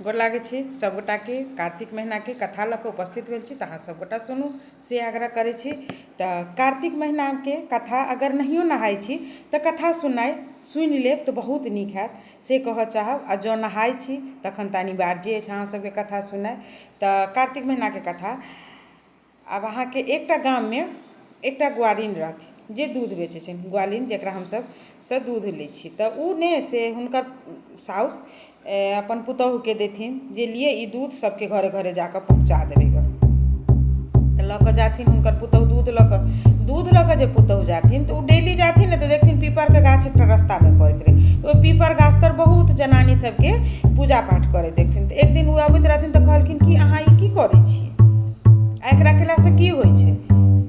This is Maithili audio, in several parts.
गोर लागै छी सबगोटा के कार्तिक महीना के कथा लऽ कऽ उपस्थित भेल छी, अहाँ सबगोटा सुनू से आग्रह करै छी। तऽ कार्तिक महीना के कथा अगर नहियो नहाय छी तऽ कथा सुनि लेब तऽ बहुत नीक हैत से कहऽ चाहब। आ जँ नहाय छी तखन तऽ अनिवार्य अछि अहाँ सबके कथा सुननाइ। तऽ कार्तिक महीना के कथा, आब अहाँके एकटा गाममे एकटा ग्वारिन रहथिन जे दूध बेचै छथिन, ग्वालिन जकरा हमसब से दूध लै छी। तऽ उ ने से हुनकर साउस अपन पुतोहुके देथिन जे लिए ई दूध सबके घरे घरे जाकऽ पहुँचा देबै गऽ। तऽ लऽ कऽ जाथिन हुनकर पुतोहु दूध लऽ कऽ जे पुतोहु जाथिन तऽ ओ डेली जाथिन ने तऽ देखथिन पीपरके गाछ एकटा रस्तामे पड़ैत रहै। तऽ ओहि पीपर गाछ तर बहुत जनानी सबके पूजा पाठ करैत देखथिन। तऽ एक दिन ओ अबैत रहथिन तऽ कहलखिन कि अहाँ ई की करै छियै, एकरा केलासँ की होइ छै।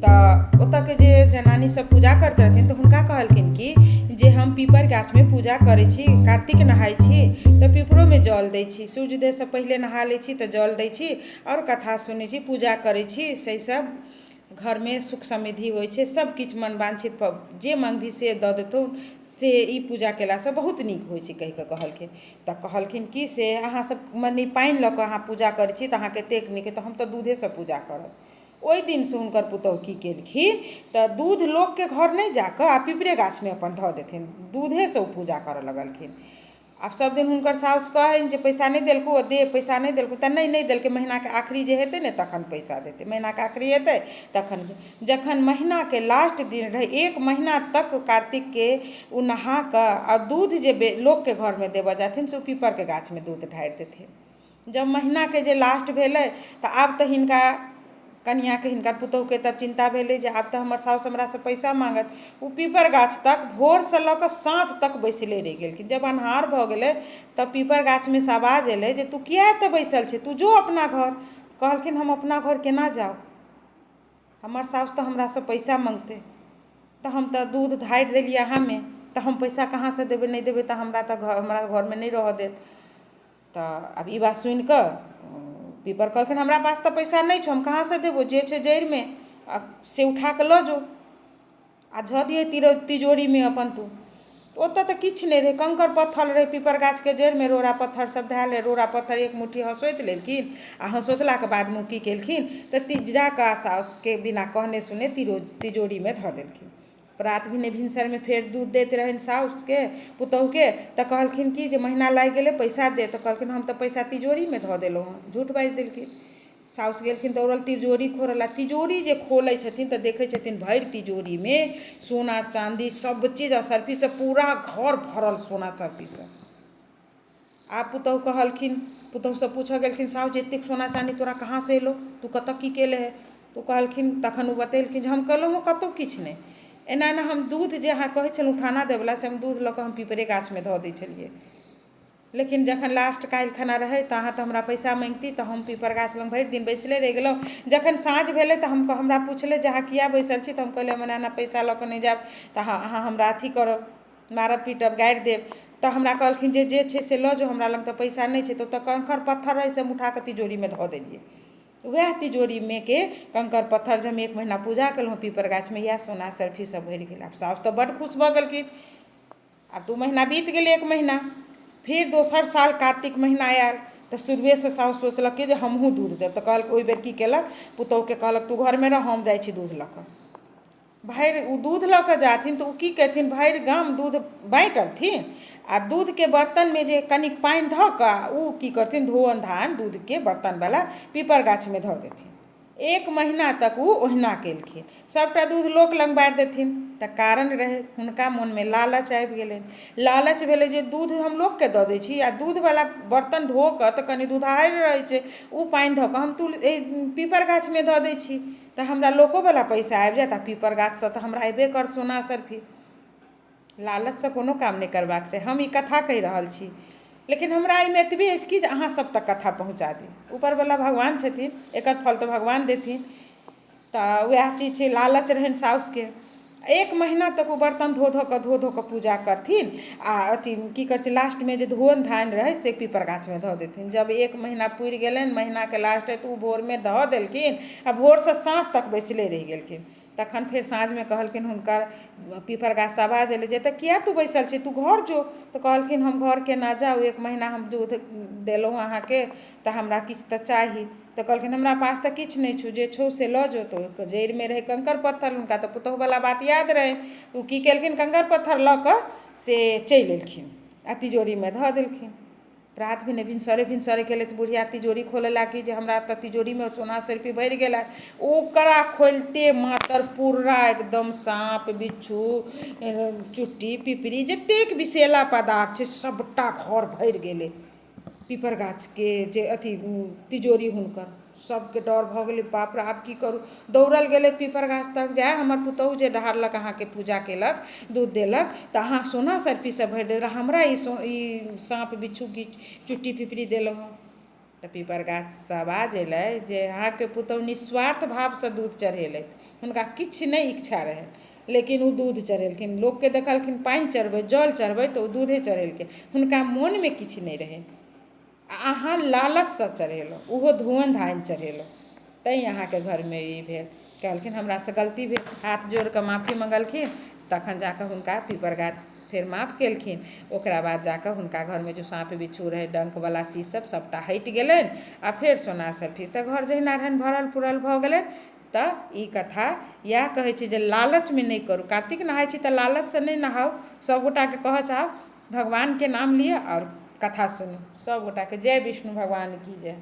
तऽ ओतऽके जे जनानी सब पूजा करैत रहथिन तऽ हुनका कहलखिन कि जे हम पीपर गाछमे पूजा करै छी, कार्तिक नहाय छी तऽ पीपरोमे जल दै छी, सूर्योदयसँ पहिले नहा लै छी तऽ जल दै छी आओर कथा सुनै छी, पूजा करै छी। से सब घरमे सुख समृद्धि होइ छै, सबकिछु मन वांछित जे मँगबही से दऽ देतौ, से ई पूजा केलासँ बहुत नीक होइ छै कहि कऽ कहलखिन। तऽ कहलखिन कि से अहाँसब मने पानि लऽ कऽ अहाँ पूजा करै छी तऽ अहाँके एतेक नीक तऽ हम तऽ दूधेसँ पूजा करब। ओहि दिनसँ हुनकर पुतोहु की केलखिन तऽ दूध लोकके घर नहि जाकऽ आ पीपरे गाछमे अपन धऽ देथिन, दूधेसँ ओ पूजा करऽ लगलखिन। आब सब दिन हुनकर साउस कहनि जे पैसा नहि देलकौ दे, पैसा नहि देलकौ तऽ नहि देलकै। महीनाके आखिरी जे हेतै ने तखन पैसा देतै, महीनाके आखिरी हेतै तखन। जखन महीनाके लास्ट दिन रहै, 1 महीना तक कार्तिकके ओ नहाकऽ आ दूध जे लोकके घरमे देबऽ जाथिन से ओ पीपरके गाछमे दूध ढारि देथिन। जब महीनाके जे लास्ट भेलै तऽ आब तऽ हिनका कनिआँके, हिनकर पुतोहुके तब चिन्ता भेलै जे आब तऽ हमर साउस हमरासँ पैसा माँगत। ओ पीपर गाछ तक भोरसँ लऽ कऽ साँझ तक बैसले रहि गेलखिन। जब अन्हार भऽ गेलै तब पीपर गाछमे सँ आवाज एलै जे तू किएक एतऽ बैसल छी, तू जो अपना घर। कहलखिन हम अपना घर केना जाउ, हमर साउस तऽ हमरासँ पैसा मँगतै, तऽ हम तऽ दूध ढारि देलिए अहाँमे, तऽ हम पैसा कहाँसँ देबै, नहि देबै तऽ हमरा घरमे नहि रहऽ देत। तऽ आब ई बात सुनिकऽ पीपर कहलखिन हमरा पास तऽ पैसा नहि छौ, हम कहाँसँ देबौ, जे छै जड़िमे से उठाकऽ लऽ जो आ धऽ दिहे तिजोरीमे अपन तू। ओतऽ तऽ किछु नहि रहै, कंकड़ पत्थर रहै पीपर गाछके जड़िमे, रोड़ा पत्थर सब धएल रहै। रोड़ा पत्थर एक मुट्ठी हँसोति लेलखिन आ हँसोतलाके बादमे की केलखिन तऽ जाकऽ साउसके बिना कहने सुने तिजोरीमे धऽ देलखिन। प्रात भेने भिनसरमे फेर दूध दैत रहनि साउसके पुतोहुके तऽ कहलखिन कि जे महीना लागि गेलै पैसा दे। तऽ कहलखिन हम तऽ पैसा तिजोरीमे धऽ देलहुँ हँ, झूठ बाजि देलखिन। साउस गेलखिन दौड़ल तिजोरी खोलऽ, तिजोरी जे खोलै छथिन तऽ देखै छथिन भरि तिजोरीमे सोना चाँदी सब चीज असरफीसँ पूरा घर भरल सोना चाँदीसँ। आब पुतोहु कहलखिन, पुतोहुसँ पूछऽ गेलखिन साउस जे एतेक सोना चाँदी तोरा कहाँसँ एलौ, तू कतऽ की केले है। तऽ कहलखिन, तखन ओ बतेलखिन जे हम कहलहुँ हँ कतहु किछु नहि, एना एना हम दूध जे अहाँ कहै छलहुँ उठाना दैवला से हम दूध लऽ कऽ हम पीपरे गाछमे धऽ दै छलिए। लेकिन जखन लास्ट काल्हि खना रहै तऽ अहाँ तऽ हमरा पैसा माँगती तऽ हम पीपर गाछ लग भरि दिन बैसले रहि गेलहुँ। जखन साँझ भेलै तऽ हमरा पुछलै जे अहाँ किएक बैसल छी, तऽ हम कहलिए हम एना एना पैसा लऽ कऽ नहि जाएब तऽ अहाँ हमरा अथी करब, मारब पीटब गारि देब। तऽ हमरा कहलखिन जे छै से लऽ जो, हमरा लग तऽ पैसा नहि छै। तऽ ओतऽ कंकड़ पत्थर रहै से हम उठाकऽ तिजोरीमे धऽ देलिए। वएह तिजोरीमे के कंकड़ पत्थर जे हम 1 महीना पूजा केलहुँ पीपर गाछमे, इएह सोना सर्फी सब भरि गेल। आब साउस तऽ बड्ड खुश भऽ गेलखिन। आब 2 महीना बीत गेलै, 1 महीना फिर दोसर साल कार्तिक महीना आयल तऽ शुरुएसँ साउस सोचलकै जे हमहूँ दूध देब। तऽ कहलकै, ओहि बेर की केलक पुतोहुके कहलक तू घरमे रह, हम जाइ छी दूध लऽ कऽ। ओ दूध लऽ कऽ जाथिन तऽ ओ की करथिन, भरि गाम दूध बाँटि अबथिन आ दूधके बर्तनमे जे कनिक पानि धऽ कऽ ओ की करथिन धोअन धान दूधके बर्तनवला पीपर गाछमे धऽ देथिन। 1 महीना तक ओ ओहिना केलखिन, सबटा दूध लोक लग बाँटि देथिन। तऽ कारण रहै हुनका मोनमे लालच आबि गेलनि। लालच भेलै जे दूध हम लोकके दऽ दै छी आ दूधवला बर्तन धो कऽ तऽ कनि दुधारि रहै छै, ओ पानि धऽ कऽ हम पीपर गाछमे धऽ दै छी तऽ हमरा लोकोवला पैसा आबि जाएत आ पीपर गाछसँ तऽ हमरा अएबे करत सोना सर्फी। लालचसँ कोनो काम नहि करबाक चाही। हम ई कथा कहि रहल छी, लेकिन हमरा एहिमे एतबे अछि कि जे अहाँ सब तक कथा पहुँचा दी। ऊपरवला भगवान छथिन, एकर फल तऽ भगवान देथिन। तऽ वएह चीज छै, लालच रहनि साउसके। 1 महीना तक ओ बर्तन धो धो कऽ पूजा करथिन आ अथी की करै छै, लास्टमे जे धोअन धान रहै से पीपर गाछमे धऽ देथिन। जब 1 महीना पुरि गेलनि, महीनाके लास्ट तऽ ओ भोरमे धऽ देलखिन आ भोरसँ साँझ तक बैसले रहि गेलखिन। तखन फेर साँझमे कहलखिन हुनकर पीपर गाछ से आवाज एलै जे तऽ किया तू बैसल छी, तू घर जो। तऽ कहलखिन हम घर केना जाउ, 1 महीना हम दूध देलहुँ अहाँके तऽ हमरा किछु तऽ चाही। तऽ कहलखिन हमरा पास तऽ किछु नहि छौ, जे छौ से लऽ जो। तऽ जड़िमे रहै कंकड़ पत्थर, हुनका तऽ पुतहुवला बात याद रहनि। तऽ ओ की केलखिन, कंकड़ पत्थर लऽ कऽ से चलि एलखिन आ तिजोरीमे धऽ देलखिन। प्रात भेने भिनसरे केले तऽ बुढ़िया तिजोरी खोलऽ लागी जे हमरा तऽ तिजोरीमे सोना सिरपी भरि गेलै। ओकरा खोलिते मातर पूरा एकदम साँप बिच्छू चुट्टी पिपरी जतेक विषैला पदार्थ छै सबटा घर भरि गेलै। पीपर गाछके जे अथी तिजोरी हुनकर सबके डर भऽ गेलै, बाप रे आब की करू। दौड़ल गेलै पीपर गाछ तक, जा हमर पुतहु जे ढारलक अहाँके पूजा केलक दूध देलक तऽ अहाँ सोना सर्पीसँ भरि देल, हमरा ई साँप बिच्छू चुट्टी पिपरी देलहुँ हँ। तऽ पीपर गाछसँ आवाज एलै जे अहाँके पुतहु निस्वार्थ भावसँ दूध चढ़ेलथि, हुनका किछु नहि इच्छा रहनि, लेकिन ओ दूध चढ़ेलखिन। लोकके देखलखिन पानि चढ़बै जल चढ़बै तऽ ओ दूधे चढ़ेलखिन, हुनका मोनमे किछु नहि रहनि। अहाँ लालचसँ चढ़ेलहुँ, ओहो धोअन धानि चढ़ेलहुँ, तैँ अहाँके घरमे ई भेल। कहलखिन हमरासँ गलती भेल, हाथ जोड़ि कऽ माफी मङ्गलखिन। तखन जाकऽ हुनका पीपर गाछ फेर माफ केलखिन। ओकरा बाद जाकऽ हुनका घरमे जो साँप बिच्छू रहै डङ्कवला चीजसब सबटा हटि गेलनि आ फेर सोना सर्फीसँ घर जहिना रहनि भरल पूरल भऽ गेलनि। तऽ ई कथा इएह कहै छै जे लालचमे नहि करू। कार्तिक नहाइ छी तऽ लालचसँ नहि नहाउ। सभगोटाके कहऽ चाहब भगवानके नाम लिअ आओर कथा सुनू। सभगोटाके जय विष्णु भगवान की जय।